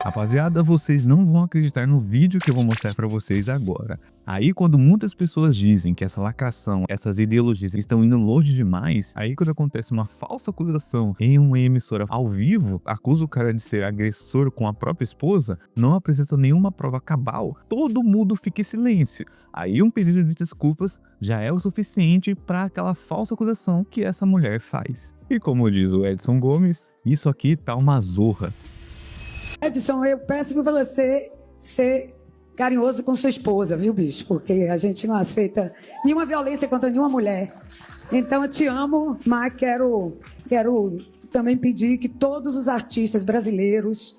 Rapaziada, vocês não vão acreditar no vídeo que eu vou mostrar pra vocês agora. Aí quando muitas pessoas dizem que essa lacração, essas ideologias estão indo longe demais, aí quando acontece uma falsa acusação em uma emissora ao vivo, acusa o cara de ser agressor com a própria esposa, não apresenta nenhuma prova cabal, todo mundo fica em silêncio. Aí um pedido de desculpas já é o suficiente para aquela falsa acusação que essa mulher faz. E como diz o Edson Gomes, isso aqui tá uma zorra. Edson, eu peço para você ser carinhoso com sua esposa, viu, bicho? Porque a gente não aceita nenhuma violência contra nenhuma mulher. Então, eu te amo, mas quero também pedir que todos os artistas brasileiros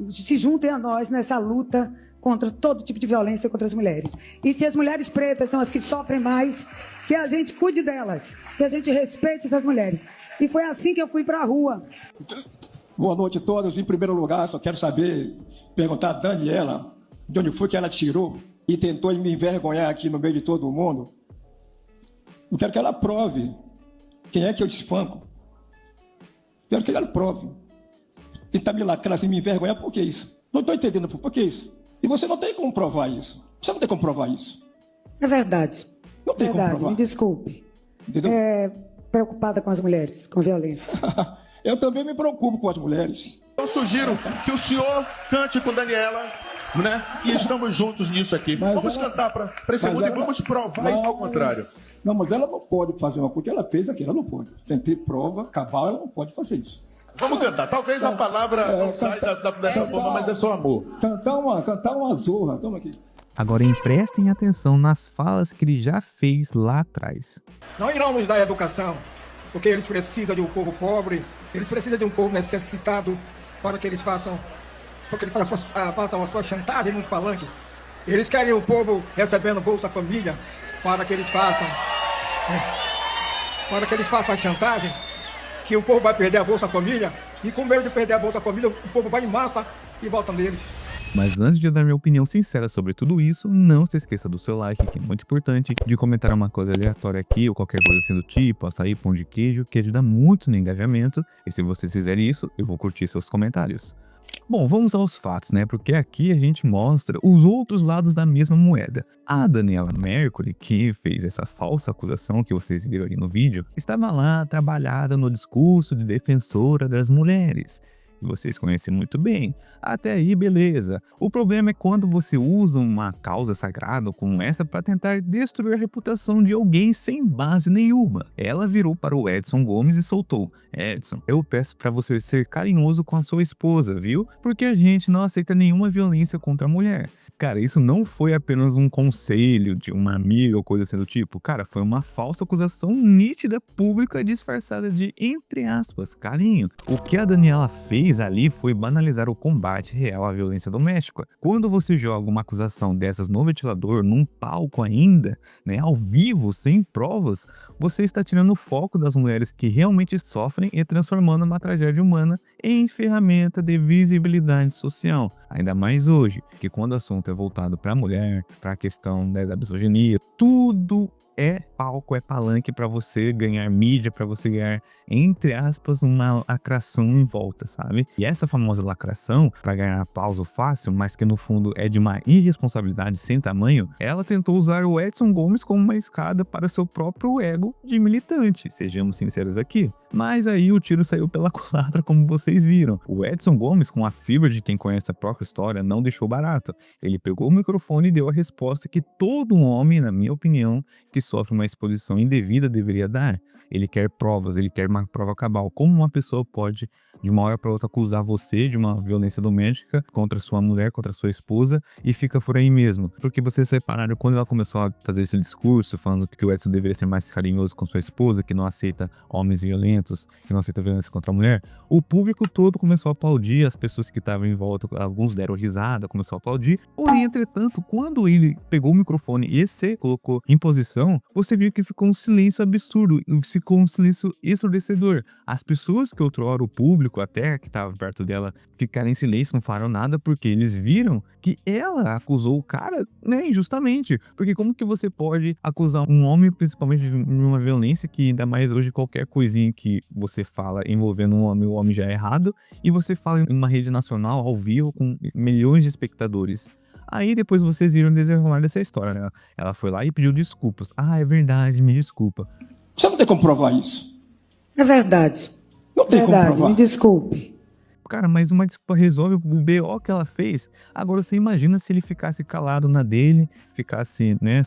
se juntem a nós nessa luta contra todo tipo de violência contra as mulheres. E se as mulheres pretas são as que sofrem mais, que a gente cuide delas, que a gente respeite essas mulheres. E foi assim que eu fui para a rua. Boa noite a todos. Em primeiro lugar, só quero saber, perguntar a Daniela, de onde foi que ela tirou e tentou me envergonhar aqui no meio de todo mundo. Eu quero que ela prove quem é que eu espanco. Quero que ela prove. Tentar me lacrar assim, me envergonhar, por que isso? Não estou entendendo por que isso. E você não tem como provar isso. Você não tem como provar isso. É verdade. Não tem como provar. Me desculpe. Entendeu? Preocupada com as mulheres, com violência. Eu também me preocupo com as mulheres. Eu sugiro que o senhor cante com Daniela, né? E estamos juntos nisso aqui. Mas vamos cantar para esse mundo e vamos provar ao contrário. Não, mas ela não pode fazer uma coisa que ela fez aqui, ela não pode. Sem ter prova cabal, ela não pode fazer isso. Vamos cantar. Talvez a palavra não saia dessa forma, mas é só amor. Cantar uma zorra. Toma aqui. Agora prestem atenção nas falas que ele já fez lá atrás. Não irão nos dar educação, porque eles precisam de um povo pobre, eles precisam de um povo necessitado para que eles façam a sua chantagem nos palanques. Eles querem o povo recebendo Bolsa Família para que eles façam a chantagem, que o povo vai perder a Bolsa Família, e com medo de perder a Bolsa Família, o povo vai em massa e volta neles. Mas antes de eu dar minha opinião sincera sobre tudo isso, não se esqueça do seu like, que é muito importante, de comentar uma coisa aleatória aqui, ou qualquer coisa assim do tipo, açaí, pão de queijo, que ajuda muito no engajamento, e se vocês fizerem isso, eu vou curtir seus comentários. Bom, vamos aos fatos, né? Porque aqui a gente mostra os outros lados da mesma moeda. A Daniela Mercury, que fez essa falsa acusação que vocês viram aí no vídeo, estava lá trabalhada no discurso de defensora das mulheres. Que vocês conhecem muito bem. Até aí, beleza. O problema é quando você usa uma causa sagrada como essa para tentar destruir a reputação de alguém sem base nenhuma. Ela virou para o Edson Gomes e soltou: Edson, eu peço para você ser carinhoso com a sua esposa, viu? Porque a gente não aceita nenhuma violência contra a mulher. Cara, isso não foi apenas um conselho de uma amiga ou coisa assim do tipo. Cara, foi uma falsa acusação nítida, pública, disfarçada de, entre aspas, carinho. O que a Daniela fez ali foi banalizar o combate real à violência doméstica. Quando você joga uma acusação dessas no ventilador, num palco ainda, né, ao vivo, sem provas, você está tirando o foco das mulheres que realmente sofrem e transformando uma tragédia humana em ferramenta de visibilidade social. Ainda mais hoje, que quando o assunto é voltado para a mulher, para a questão, né, da misoginia, tudo é palco, é palanque para você ganhar mídia, para você ganhar, entre aspas, uma lacração em volta, sabe? E essa famosa lacração, para ganhar aplauso fácil, mas que no fundo é de uma irresponsabilidade sem tamanho, ela tentou usar o Edson Gomes como uma escada para seu próprio ego de militante, sejamos sinceros aqui. Mas aí o tiro saiu pela culatra, como vocês viram. O Edson Gomes, com a fibra de quem conhece a própria história, não deixou barato. Ele pegou o microfone e deu a resposta que todo homem, na minha opinião, que sofre uma exposição indevida deveria dar. Ele quer provas, ele quer uma prova cabal. Como uma pessoa pode, de uma hora para outra, acusar você de uma violência doméstica contra sua mulher, contra sua esposa, e fica por aí mesmo? Porque vocês separaram quando ela começou a fazer esse discurso, falando que o Edson deveria ser mais carinhoso com sua esposa, que não aceita homens violentos, que não aceita violência contra a mulher. O público todo começou a aplaudir, as pessoas que estavam em volta, alguns deram risada, começou a aplaudir. Porém, entretanto, quando ele pegou o microfone e se colocou em posição, você viu que ficou um silêncio absurdo, ficou um silêncio ensurdecedor. As pessoas que outrora, o público até que estava perto dela, ficaram em silêncio, não falaram nada, porque eles viram que ela acusou o cara, né, injustamente. Porque como que você pode acusar um homem, principalmente de uma violência, que ainda mais hoje qualquer coisinha que que você fala envolvendo um homem, o homem já é errado, e você fala em uma rede nacional, ao vivo, com milhões de espectadores. Aí depois vocês viram desenrolar dessa história, né? Ela foi lá e pediu desculpas. Ah, é verdade, me desculpa. Você não tem como provar isso. É verdade. Não tem como Verdade, provar. me desculpe. Cara, mas uma desculpa resolve o BO que ela fez. Agora você imagina se ele ficasse calado na dele, ficasse, né,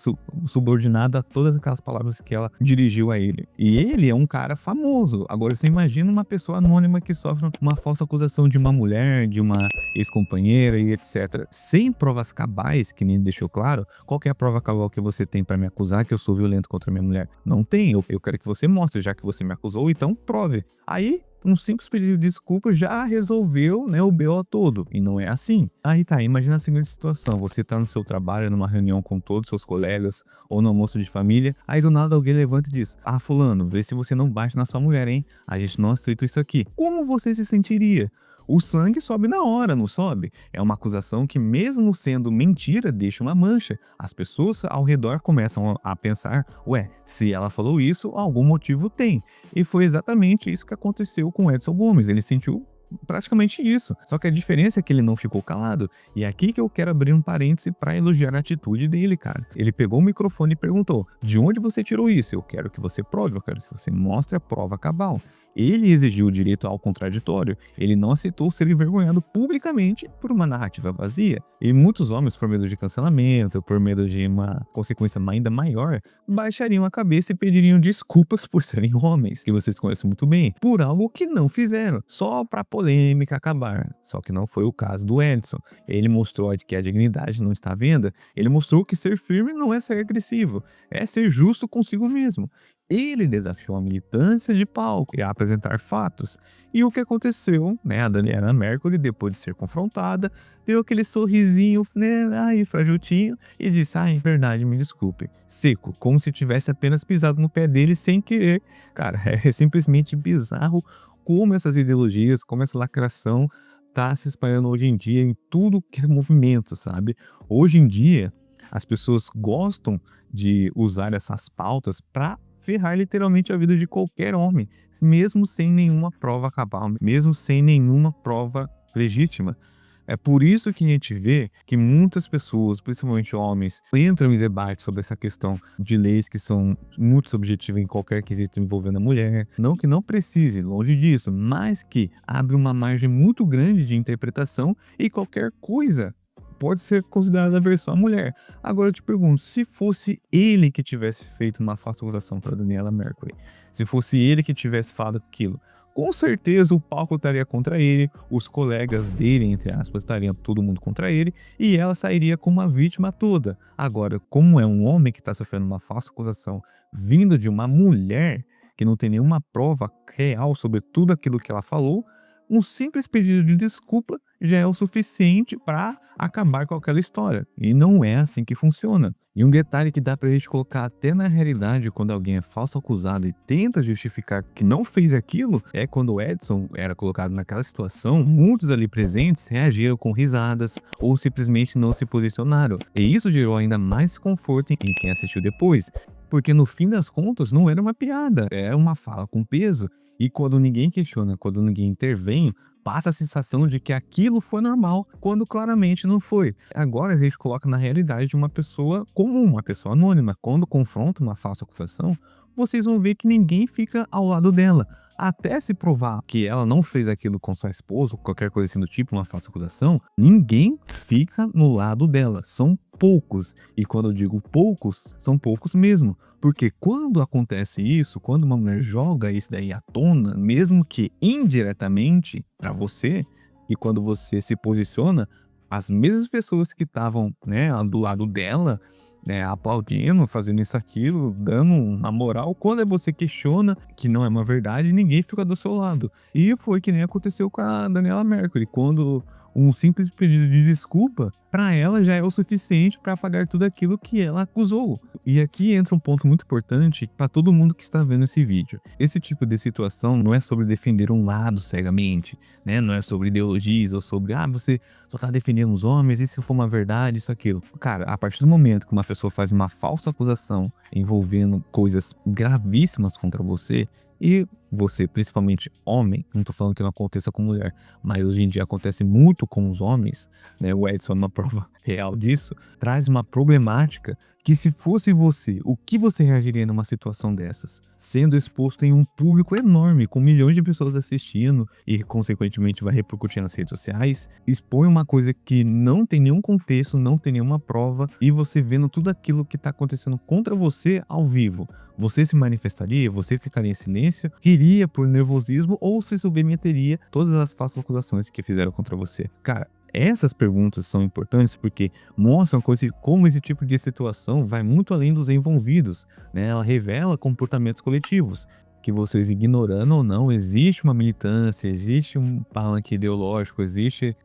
subordinado a todas aquelas palavras que ela dirigiu a ele. E ele é um cara famoso. Agora você imagina uma pessoa anônima que sofre uma falsa acusação de uma mulher, de uma ex-companheira e etc. Sem provas cabais, que nem deixou claro, qual que é a prova cabal que você tem pra me acusar que eu sou violento contra minha mulher? Não tem. Eu quero que você mostre, já que você me acusou, então prove. Aí um simples pedido de desculpa já resolveu, né, o BO todo. E não é assim. Aí tá, imagina a seguinte situação. Você tá no seu trabalho, numa reunião com todos os seus colegas, ou no almoço de família, aí do nada alguém levanta e diz: ah, fulano, vê se você não bate na sua mulher, hein? A gente não aceita isso aqui. Como você se sentiria? O sangue sobe na hora, não sobe? É uma acusação que, mesmo sendo mentira, deixa uma mancha. As pessoas ao redor começam a pensar: ué, se ela falou isso, algum motivo tem. E foi exatamente isso que aconteceu com o Edson Gomes. Ele sentiu praticamente isso. Só que a diferença é que ele não ficou calado. E é aqui que eu quero abrir um parêntese para elogiar a atitude dele, cara. Ele pegou o microfone e perguntou: de onde você tirou isso? Eu quero que você prove, eu quero que você mostre a prova cabal. Ele exigiu o direito ao contraditório. Ele não aceitou ser envergonhado publicamente por uma narrativa vazia. E muitos homens, por medo de cancelamento, por medo de uma consequência ainda maior, baixariam a cabeça e pediriam desculpas por serem homens, que vocês conhecem muito bem, por algo que não fizeram, só para polêmica acabar. Só que não foi o caso do Edson. Ele mostrou que a dignidade não está à venda. Ele mostrou que ser firme não é ser agressivo, é ser justo consigo mesmo. Ele desafiou a militância de palco e a apresentar fatos. E o que aconteceu, né? A Daniela Mercury, depois de ser confrontada, deu aquele sorrisinho, né? Ai, frajutinho, e disse: ai, verdade, me desculpe. Seco, como se tivesse apenas pisado no pé dele sem querer. Cara, é simplesmente bizarro como essas ideologias, como essa lacração tá se espalhando hoje em dia em tudo que é movimento, sabe? Hoje em dia, as pessoas gostam de usar essas pautas para ferrar literalmente a vida de qualquer homem, mesmo sem nenhuma prova cabal, mesmo sem nenhuma prova legítima. É por isso que a gente vê que muitas pessoas, principalmente homens, entram em debate sobre essa questão de leis que são muito subjetivas em qualquer quesito envolvendo a mulher. Não que não precise, longe disso, mas que abre uma margem muito grande de interpretação e qualquer coisa pode ser considerada aversão à mulher. Agora eu te pergunto, se fosse ele que tivesse feito uma falsa acusação para Daniela Mercury, se fosse ele que tivesse falado aquilo, com certeza o palco estaria contra ele, os colegas dele, entre aspas, estariam todo mundo contra ele, e ela sairia como uma vítima toda. Agora, como é um homem que está sofrendo uma falsa acusação vindo de uma mulher que não tem nenhuma prova real sobre tudo aquilo que ela falou, um simples pedido de desculpa já é o suficiente para acabar com aquela história. E não é assim que funciona. E um detalhe que dá pra gente colocar até na realidade quando alguém é falso acusado e tenta justificar que não fez aquilo, é quando o Edson era colocado naquela situação, muitos ali presentes reagiram com risadas ou simplesmente não se posicionaram. E isso gerou ainda mais desconforto em quem assistiu depois. Porque no fim das contas não era uma piada, era uma fala com peso. E quando ninguém questiona, quando ninguém intervém, passa a sensação de que aquilo foi normal, quando claramente não foi. Agora a gente coloca na realidade de uma pessoa comum, uma pessoa anônima. Quando confronta uma falsa acusação, vocês vão ver que ninguém fica ao lado dela. Até se provar que ela não fez aquilo com sua esposa, ou qualquer coisa assim do tipo, uma falsa acusação, ninguém fica no lado dela. São poucos. E quando eu digo poucos, são poucos mesmo. Porque quando acontece isso, quando uma mulher joga isso daí à tona, mesmo que indiretamente para você, e quando você se posiciona, as mesmas pessoas que estavam, né, do lado dela, né, aplaudindo, fazendo isso, aquilo, dando uma moral, quando você questiona que não é uma verdade, ninguém fica do seu lado. E foi que nem aconteceu com a Daniela Mercury, quando um simples pedido de desculpa para ela já é o suficiente para apagar tudo aquilo que ela acusou. E aqui entra um ponto muito importante para todo mundo que está vendo esse vídeo. Esse tipo de situação não é sobre defender um lado cegamente, né? Não é sobre ideologias ou sobre, você só tá defendendo os homens, e se for uma verdade, isso, aquilo. Cara, a partir do momento que uma pessoa faz uma falsa acusação envolvendo coisas gravíssimas contra você, E você, principalmente homem, não tô falando que não aconteça com mulher, mas hoje em dia acontece muito com os homens, né? O Edson é uma prova real disso, traz uma problemática que, se fosse você, o que você reagiria numa situação dessas? Sendo exposto em um público enorme, com milhões de pessoas assistindo e, consequentemente, vai repercutir nas redes sociais, expõe uma coisa que não tem nenhum contexto, não tem nenhuma prova, e você vendo tudo aquilo que tá acontecendo contra você ao vivo. Você se manifestaria? Você ficaria em silêncio? Riria por nervosismo? Ou se submeteria a todas as falsas acusações que fizeram contra você? Cara, essas perguntas são importantes porque mostram como esse tipo de situação vai muito além dos envolvidos, né? Ela revela comportamentos coletivos, que vocês, ignorando ou não, existe uma militância, existe um palanque ideológico, existe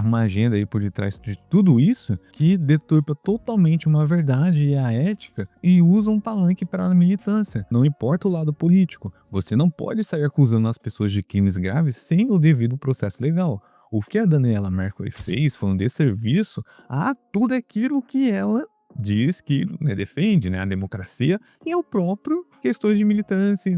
uma agenda aí por detrás de tudo isso que deturpa totalmente uma verdade e a ética e usa um palanque para a militância. Não importa o lado político, você não pode sair acusando as pessoas de crimes graves sem o devido processo legal. O que a Daniela Mercury fez foi um desserviço a tudo aquilo que ela diz que, né, defende, né, a democracia e o próprio questões de militância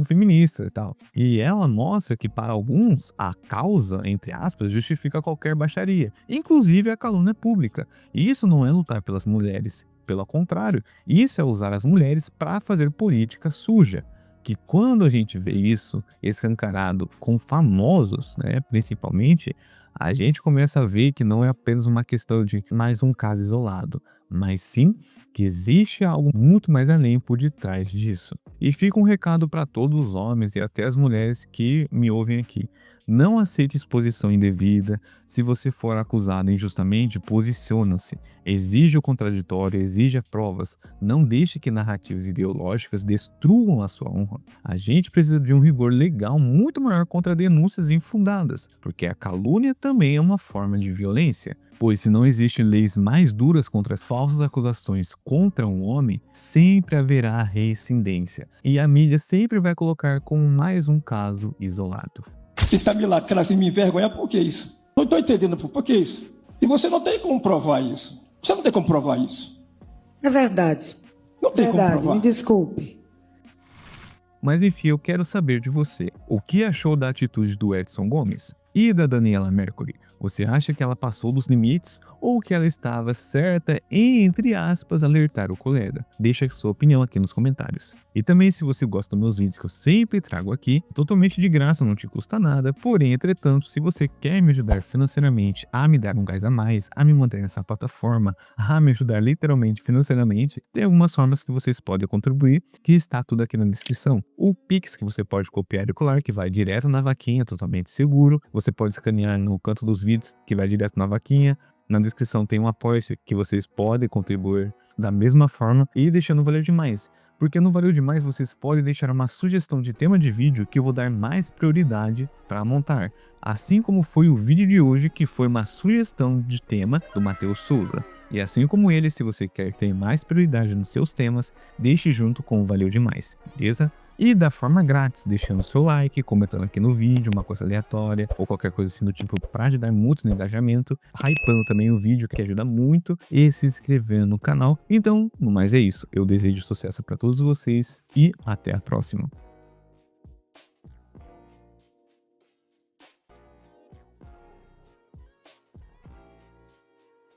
feminista e tal. E ela mostra que, para alguns, a causa, entre aspas, justifica qualquer baixaria, inclusive a calúnia pública. E isso não é lutar pelas mulheres, pelo contrário, isso é usar as mulheres para fazer política suja. Que quando a gente vê isso escancarado com famosos, né, principalmente, a gente começa a ver que não é apenas uma questão de mais um caso isolado, mas sim que existe algo muito mais além por detrás disso. E fica um recado para todos os homens e até as mulheres que me ouvem aqui. Não aceite exposição indevida. Se você for acusado injustamente, posiciona-se. Exija o contraditório, exija provas. Não deixe que narrativas ideológicas destruam a sua honra. A gente precisa de um rigor legal muito maior contra denúncias infundadas, porque a calúnia também é uma forma de violência. Pois se não existem leis mais duras contra as falsas acusações contra um homem, sempre haverá reincidência. E a mídia sempre vai colocar como mais um caso isolado. Você tá me lacrando assim, me envergonhar, por que isso? Não estou entendendo por que isso. E você não tem como provar isso. Você não tem como provar isso. É verdade. Não tem como Verdade, provar. me desculpe. Mas enfim, eu quero saber de você. O que achou da atitude do Edson Gomes? E da Daniela Mercury? Você acha que ela passou dos limites ou que ela estava certa em, entre aspas, alertar o colega? Deixa a sua opinião aqui nos comentários. E também, se você gosta dos meus vídeos que eu sempre trago aqui, totalmente de graça, não te custa nada. Porém, entretanto, se você quer me ajudar financeiramente a me dar um gás a mais, a me manter nessa plataforma, a me ajudar literalmente financeiramente, tem algumas formas que vocês podem contribuir, que está tudo aqui na descrição. O Pix, que você pode copiar e colar, que vai direto na vaquinha, totalmente seguro. Você pode escanear no canto dos vídeos, que vai direto na vaquinha. Na descrição tem um apoio-se que vocês podem contribuir da mesma forma e deixando Valeu Demais. Porque no Valeu Demais vocês podem deixar uma sugestão de tema de vídeo que eu vou dar mais prioridade para montar. Assim como foi o vídeo de hoje, que foi uma sugestão de tema do Matheus Souza. E assim como ele, se você quer ter mais prioridade nos seus temas, deixe junto com o Valeu Demais, beleza? E da forma grátis, deixando seu like, comentando aqui no vídeo uma coisa aleatória ou qualquer coisa assim do tipo para ajudar muito no engajamento, hypando também o vídeo, que ajuda muito, e se inscrevendo no canal. Então, no mais é isso. Eu desejo sucesso para todos vocês e até a próxima.